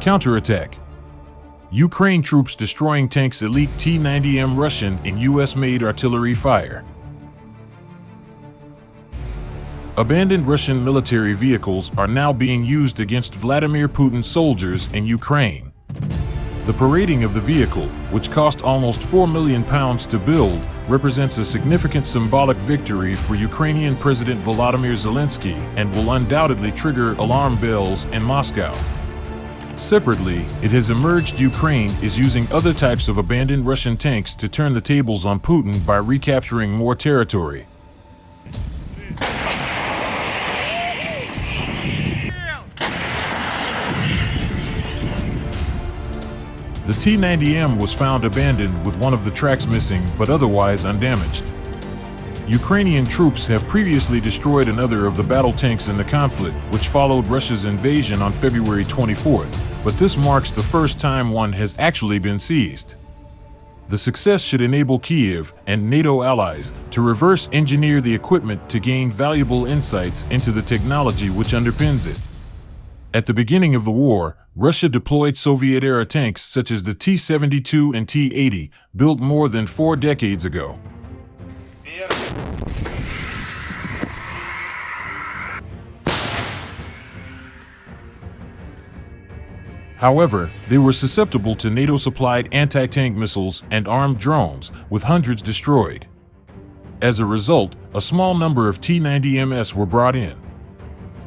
Counterattack. Ukraine troops destroying tanks elite T-90M Russian in US-made artillery fire. Abandoned Russian military vehicles are now being used against Vladimir Putin's soldiers in Ukraine. The parading of the vehicle, which cost almost £4 million to build, represents a significant symbolic victory for Ukrainian President Volodymyr Zelensky and will undoubtedly trigger alarm bells in Moscow. Separately, it has emerged Ukraine is using other types of abandoned Russian tanks to turn the tables on Putin by recapturing more territory. The T-90M was found abandoned with one of the tracks missing but otherwise undamaged. Ukrainian troops have previously destroyed another of the battle tanks in the conflict, which followed Russia's invasion on February 24th, but this marks the first time one has actually been seized. The success should enable Kyiv and NATO allies to reverse engineer the equipment to gain valuable insights into the technology which underpins it. At the beginning of the war, Russia deployed Soviet-era tanks such as the T-72 and T-80, built more than 4 decades ago. However, they were susceptible to NATO-supplied anti-tank missiles and armed drones, with hundreds destroyed. As a result, a small number of T-90Ms were brought in.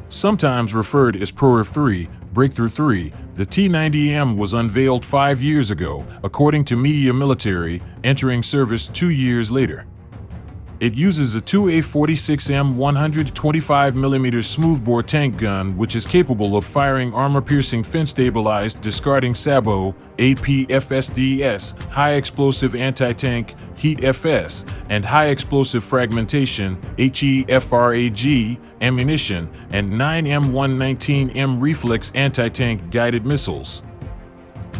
Sometimes referred as Prorif 3, Breakthrough 3, the T-90M was unveiled 5 years ago, according to Media Military, entering service 2 years later. It uses a 2A46M 125mm smoothbore tank gun which is capable of firing armor-piercing fin-stabilized discarding SABO, APFSDS, high-explosive anti-tank, HEAT-FS, and high-explosive fragmentation, HEFRAG, ammunition, and 9M119M reflex anti-tank guided missiles.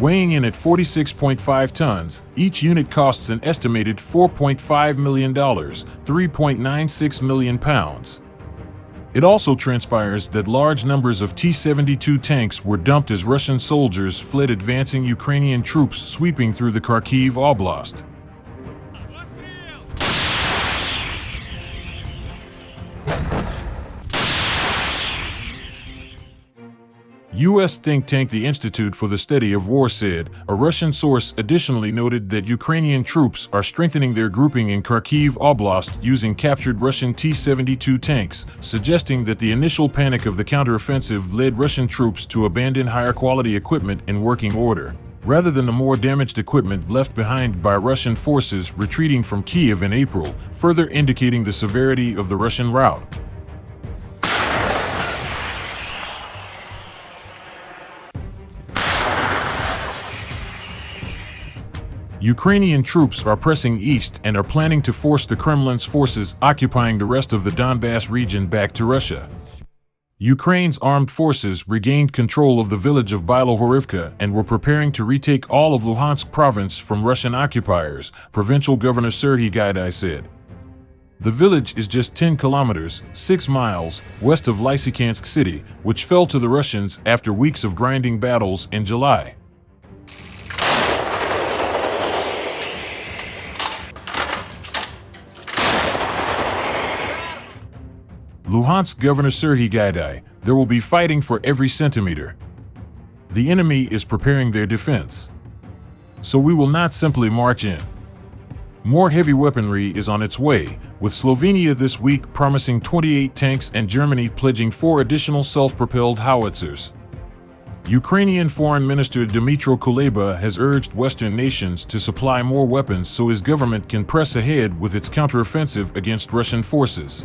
Weighing in at 46.5 tons, each unit costs an estimated $4.5 million, £3.96 million. It also transpires that large numbers of T-72 tanks were dumped as Russian soldiers fled advancing Ukrainian troops sweeping through the Kharkiv Oblast. U.S. think tank The Institute for the Study of War said a Russian source additionally noted that Ukrainian troops are strengthening their grouping in Kharkiv Oblast using captured Russian T-72 tanks, suggesting that the initial panic of the counteroffensive led Russian troops to abandon higher-quality equipment in working order, rather than the more damaged equipment left behind by Russian forces retreating from Kyiv in April, further indicating the severity of the Russian rout. Ukrainian troops are pressing east and are planning to force the Kremlin's forces occupying the rest of the Donbass region back to Russia. Ukraine's armed forces regained control of the village of Bilohorivka and were preparing to retake all of Luhansk province from Russian occupiers, Provincial Governor Serhiy Gaidai said. The village is just 10 kilometers, 6 miles, west of Lysychansk city, which fell to the Russians after weeks of grinding battles in July. Luhansk Governor Serhiy Gaidai, there will be fighting for every centimeter. The enemy is preparing their defense. So we will not simply march in. More heavy weaponry is on its way, with Slovenia this week promising 28 tanks and Germany pledging 4 additional self-propelled howitzers. Ukrainian Foreign Minister Dmytro Kuleba has urged Western nations to supply more weapons so his government can press ahead with its counteroffensive against Russian forces.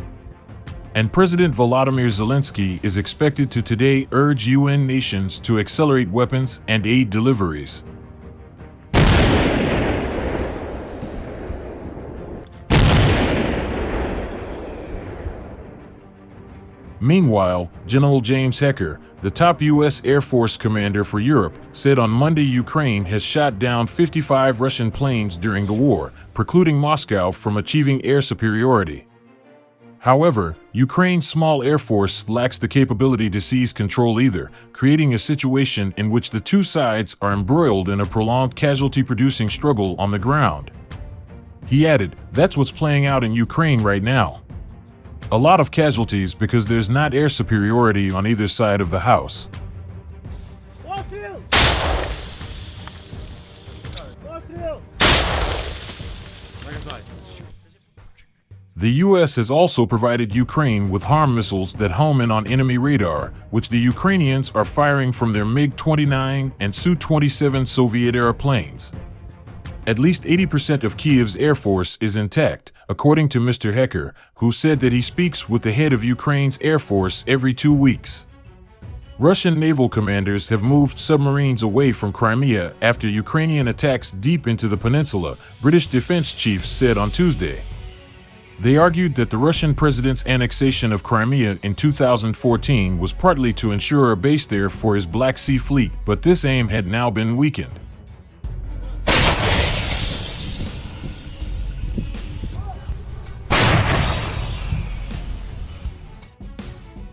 And President Volodymyr Zelensky is expected to today urge UN nations to accelerate weapons and aid deliveries. Meanwhile, General James Hecker, the top U.S. Air Force commander for Europe, said on Monday Ukraine has shot down 55 Russian planes during the war, precluding Moscow from achieving air superiority. However, Ukraine's small air force lacks the capability to seize control either, creating a situation in which the two sides are embroiled in a prolonged casualty-producing struggle on the ground. He added, "That's what's playing out in Ukraine right now. A lot of casualties because there's not air superiority on either side of the house." The U.S. has also provided Ukraine with HARM missiles that home in on enemy radar, which the Ukrainians are firing from their MiG-29 and Su-27 Soviet-era planes. At least 80% of Kyiv's air force is intact, according to Mr. Hecker, who said that he speaks with the head of Ukraine's air force every 2 weeks. Russian naval commanders have moved submarines away from Crimea after Ukrainian attacks deep into the peninsula, British defense chiefs said on Tuesday. They argued that the Russian president's annexation of Crimea in 2014 was partly to ensure a base there for his Black Sea Fleet, but this aim had now been weakened.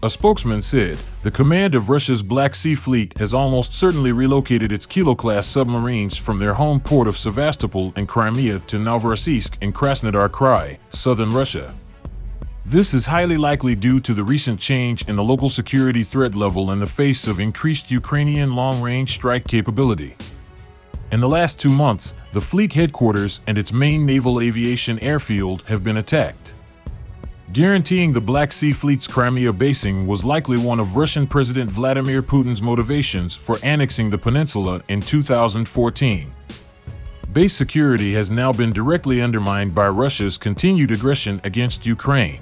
A spokesman said, "The command of Russia's Black Sea Fleet has almost certainly relocated its Kilo-class submarines from their home port of Sevastopol in Crimea to Novorossiysk in Krasnodar Krai, southern Russia. This is highly likely due to the recent change in the local security threat level in the face of increased Ukrainian long-range strike capability. In the last 2 months, the fleet headquarters and its main naval aviation airfield have been attacked." Guaranteeing the Black Sea Fleet's Crimea basing was likely one of Russian President Vladimir Putin's motivations for annexing the peninsula in 2014. Base security has now been directly undermined by Russia's continued aggression against Ukraine.